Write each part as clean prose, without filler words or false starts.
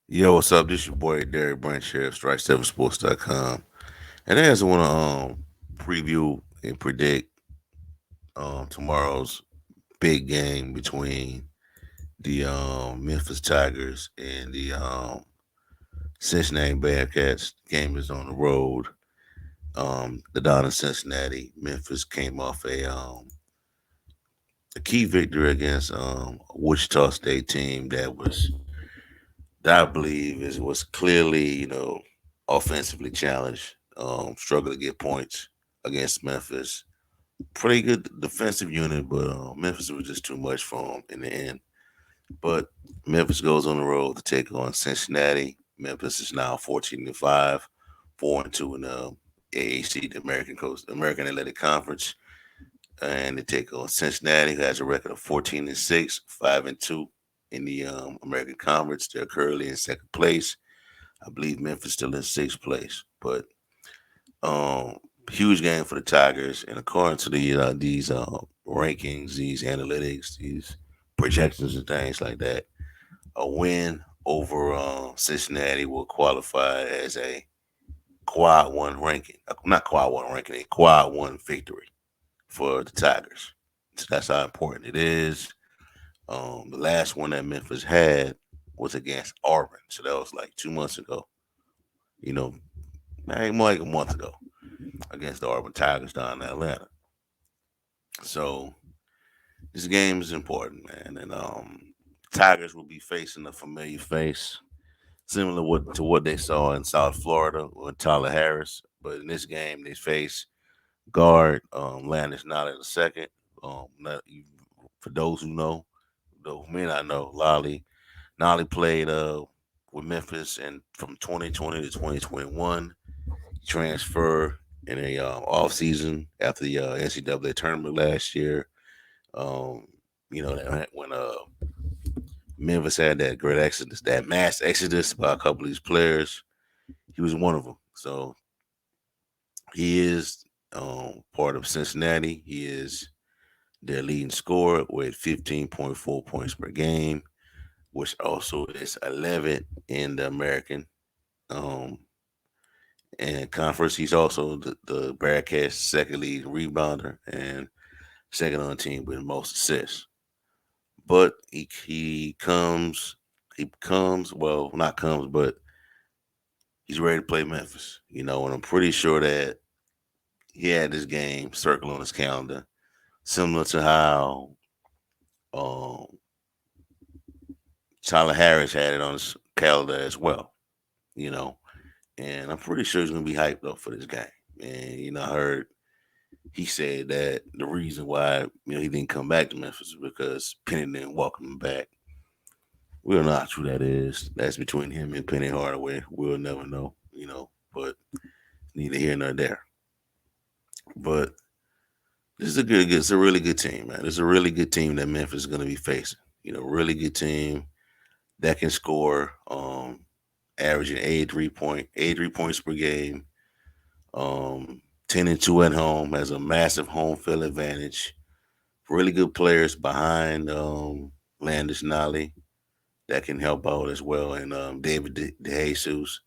Yo, what's up? This your boy Derek Branch here, strike7sports.com. And I just want to preview and predict tomorrow's big game between the Memphis Tigers and the Cincinnati Bearcats. Game is on the road. The down in Cincinnati, Memphis came off a key victory against Wichita State team that I believe was clearly, offensively challenged, struggled to get points against Memphis. Pretty good defensive unit, but Memphis was just too much for them in the end. But Memphis goes on the road to take on Cincinnati. Memphis is now 14-5, 4-2 in the AAC, the American Athletic Conference, and they take on Cincinnati, who has a record of 14-6, 5-2 in the American Conference. They're currently in second place. I believe Memphis still in sixth place, but um, huge game for the Tigers. And according to these rankings, these analytics, these projections and things like that, a win over Cincinnati will qualify as a quad one ranking, not quad one ranking, a quad one victory for the Tigers. So that's how important it is. The last one that Memphis had was against Auburn, so that was like 2 months ago. You know, more like a month ago against the Auburn Tigers down in Atlanta. So this game is important, man. And Tigers will be facing a familiar face, similar to what they saw in South Florida with Tyler Harris. But in this game, they face guard Landis Nolley the second. For those who know, those who may not know, Nolly played with Memphis and from 2020 to 2021. He transferred in a off season after the NCAA tournament last year. Um, when Memphis had that great exodus, that mass exodus by a couple of these players, he was one of them. So he is part of Cincinnati. He is their leading scorer with 15.4 points per game, which also is 11th in the American um, and conference. He's also the Bearcats' second lead rebounder and second on the team with most assists. But he comes well, not comes, but he's ready to play Memphis. And I'm pretty sure that he had this game circled on his calendar, similar to how um, Tyler Harris had it on his calendar as well. You know, and I'm pretty sure he's gonna be hyped up for this game. And I heard he said that the reason why he didn't come back to Memphis is because Penny didn't welcome him back. We don't know how true that is. That's between him and Penny Hardaway. We'll never know, but neither here nor there. But this is it's a really good team, man. It's a really good team that Memphis is going to be facing. Really good team that can score, averaging 83 points per game, 10-2 at home, has a massive home field advantage. Really good players behind Landis Nolly that can help out as well, and David DeJesus,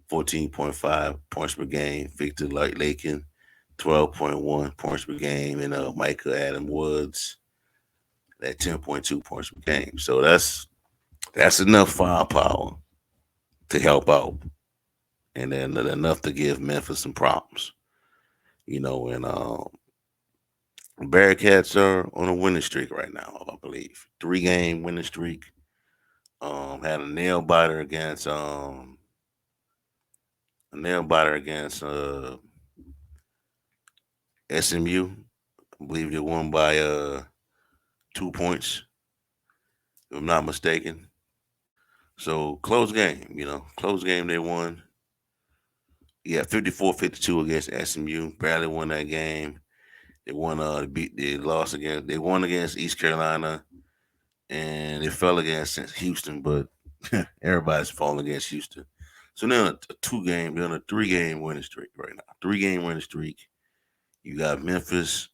14.5 points per game. Victor Lakin, 12.1 points per game, and Michael Adam Woods at 10.2 points per game. So that's enough firepower to help out, and then enough to give Memphis some problems. And Bearcats are on a winning streak right now, I believe. 3-game winning streak. Had a nail biter against SMU. I believe they won by 2 points, if I'm not mistaken. So close game, close game they won. Yeah, 54-52 against SMU. Barely won that game. They won against East Carolina, and they fell against Houston, but everybody's falling against Houston. So they're on they're on a 3-game winning streak right now. 3-game winning streak. You got Memphis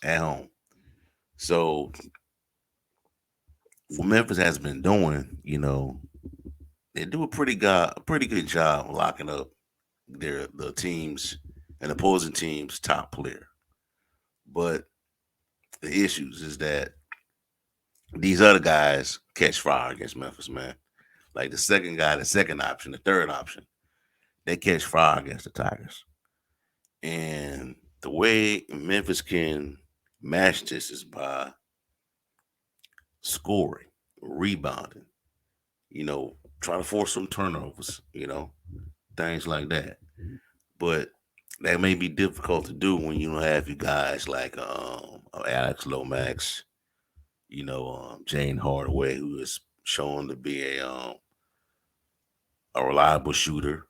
at home. So what Memphis has been doing, they do a pretty good job locking up the teams and opposing teams' top player. But the issues is that these other guys catch fire against Memphis, man. Like the second guy, the second option, the third option, they catch fire against the Tigers. And the way Memphis can match this is by scoring, rebounding, trying to force some turnovers, things like that. But that may be difficult to do when you don't have you guys like Alex Lomax, Jane Hardaway, who is shown to be a reliable shooter.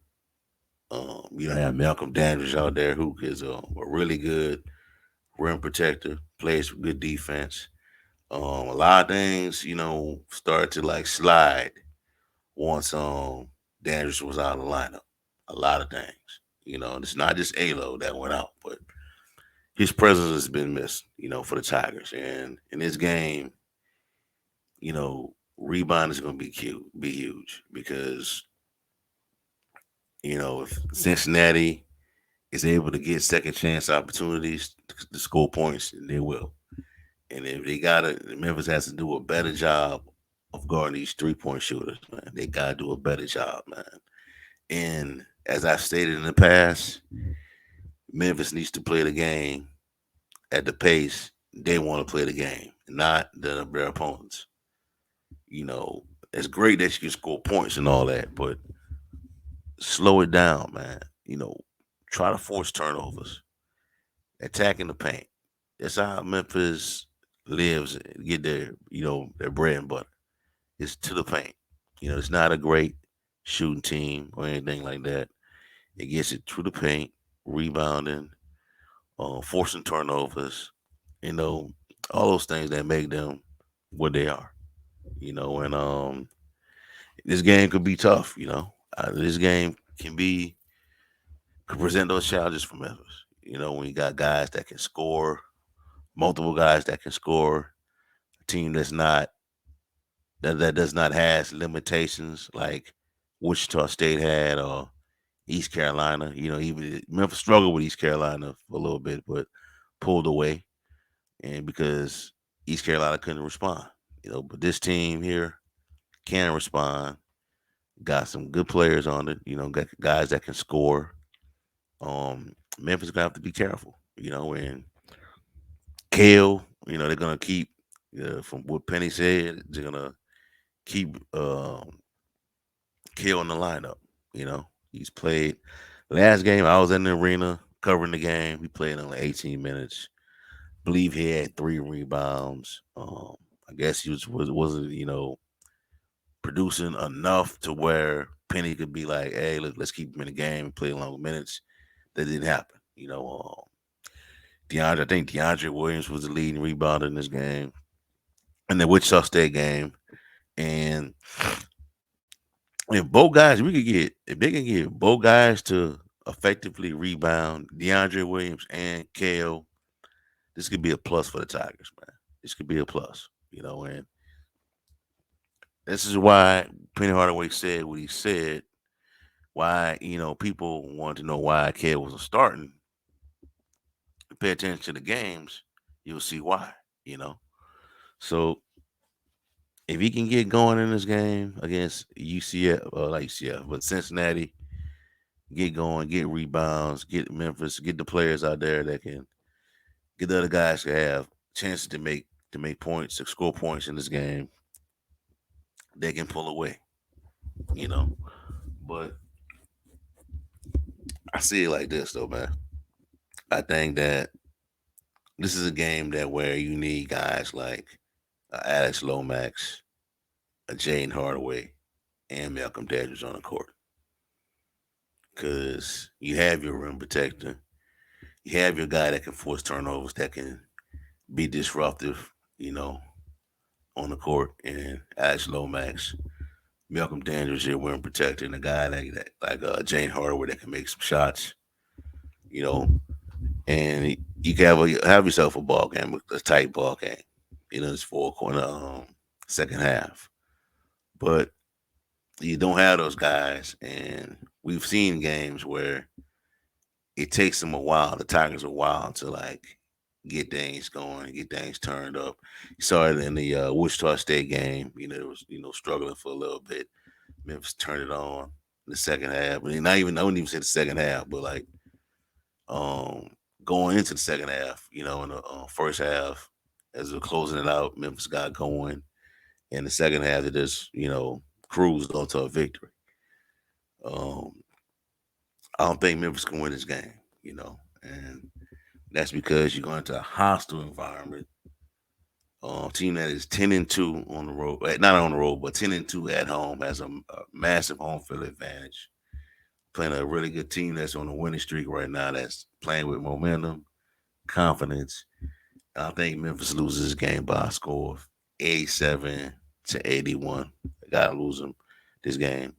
You have Malcolm Dandridge out there who is a really good rim protector, plays good defense. A lot of things, started to like slide once Dandridge was out of the lineup. A lot of things. It's not just Alo that went out, but his presence has been missed, for the Tigers. And in this game, rebound is going to be huge because if Cincinnati is able to get second chance opportunities to score points, they will. And if they got to, Memphis has to do a better job of guarding these 3-point shooters, man. They got to do a better job, man. And as I've stated in the past, Memphis needs to play the game at the pace they want to play the game, not their opponents. It's great that you can score points and all that, but slow it down, man. Try to force turnovers, attacking the paint. That's how Memphis lives, get their bread and butter. It's to the paint. It's not a great shooting team or anything like that. It gets it to the paint, rebounding, forcing turnovers, you know, all those things that make them what they are. And this game could be tough. This game could present those challenges for Memphis. When you got guys that can score, multiple guys that can score, a team that does not has limitations like Wichita State had or East Carolina. Even Memphis struggled with East Carolina for a little bit, but pulled away, and because East Carolina couldn't respond. But this team here can respond. Got some good players on it. Got guys that can score. Memphis gonna have to be careful. And Kale. They're gonna keep. From what Penny said, they're gonna keep Kale in the lineup. He's played last game. I was in the arena covering the game. He played in like 18 minutes. Believe he had 3 rebounds. I guess he wasn't producing enough to where Penny could be like, hey, look, let's keep him in the game and play longer minutes. That didn't happen. I think DeAndre Williams was the leading rebounder in this game, in the Wichita State game. And if both guys, if they can get both guys to effectively rebound, DeAndre Williams and Kale, this could be a plus for the Tigers, man. This could be a plus, and this is why Penny Hardaway said what he said. Why, people want to know why Kale wasn't starting. Pay attention to the games, you'll see why, you know. So if he can get going in this game against UCF, like UCF, but Cincinnati, get going, get rebounds, get Memphis, get the players out there that can get the other guys to have chances to make points, to score points in this game, they can pull away, you know. But I see it like this though, man. I think that this is a game that where you need guys like Alex Lomax, Jane Hardaway, and Malcolm Dandridge on the court because you have your rim protector, you have your guy that can force turnovers, that can be disruptive, you know, on the court, and Alex Lomax, Malcolm Dandridge, your rim protector, and a guy like Jane Hardaway that can make some shots, you know, and you can have yourself a ball game, a tight ball game, this 4 corner second half. But You don't have those guys, and we've seen games where it takes them a while. The Tigers a while to like get things going, get things turned up. You saw it in the Wichita State game. It was struggling for a little bit. Memphis turned it on in the second half. I mean, not even I wouldn't even say the second half, but like um going into the second half, in the first half, as they're closing it out, Memphis got going. In the second half, they just cruised onto a victory. Um, I don't think Memphis can win this game, and that's because you're going to a hostile environment. Team that is 10-2 on the road, not on the road, but 10-2 at home has a massive home field advantage. Playing a really good team that's on a winning streak right now, that's playing with momentum, confidence. I think Memphis loses this game by a score of 87-81. They gotta lose them this game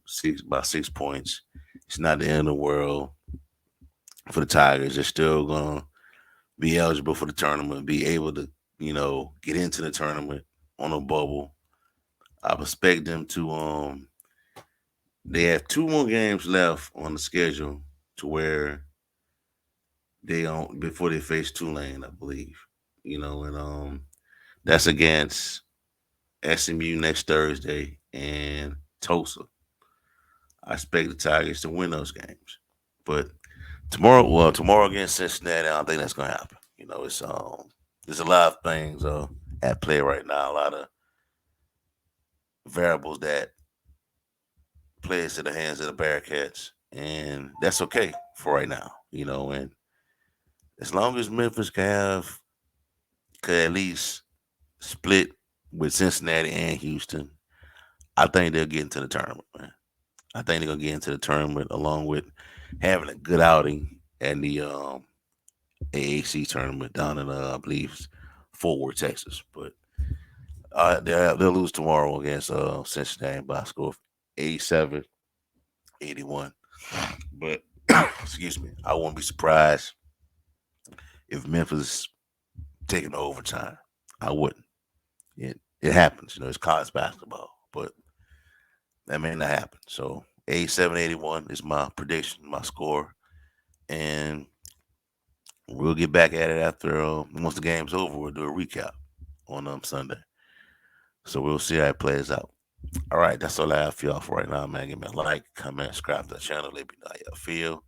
by 6 points. It's not the end of the world for the Tigers. They're still gonna be eligible for the tournament, be able to, get into the tournament on a bubble. I expect them to they have two more games left on the schedule to where they don't before they face Tulane, I believe. And that's against SMU next Thursday and Tulsa. I expect the Tigers to win those games. But tomorrow against Cincinnati, I don't think that's gonna happen. It's there's a lot of things at play right now, a lot of variables that play into the hands of the Bearcats, and that's okay for right now. And as long as Memphis could at least split with Cincinnati and Houston, I think they'll get into the tournament, man. I think they're gonna get into the tournament along with having a good outing at the AAC tournament down in I believe Fort Worth, Texas. But they'll lose tomorrow against Cincinnati by a score of 87-81. But excuse me, I won't be surprised if Memphis taking overtime. I wouldn't. It happens, it's college basketball, but that may not happen. So 87-81 is my prediction, my score, and we'll get back at it after once the game's over. We'll do a recap on Sunday. So we'll see how it plays out. All right, that's all I have for y'all for right now, man. Give me a like, comment, subscribe to the channel. Let me know how y'all feel.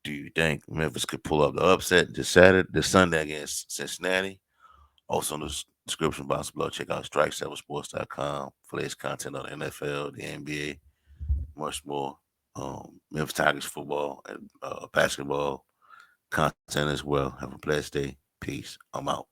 Do you think Memphis could pull up the upset this Sunday against Cincinnati? Also in the description box below, check out strike7sports.com for latest content on the NFL, the NBA, much more. Memphis Tigers football and basketball content as well. Have a blessed day. Peace. I'm out.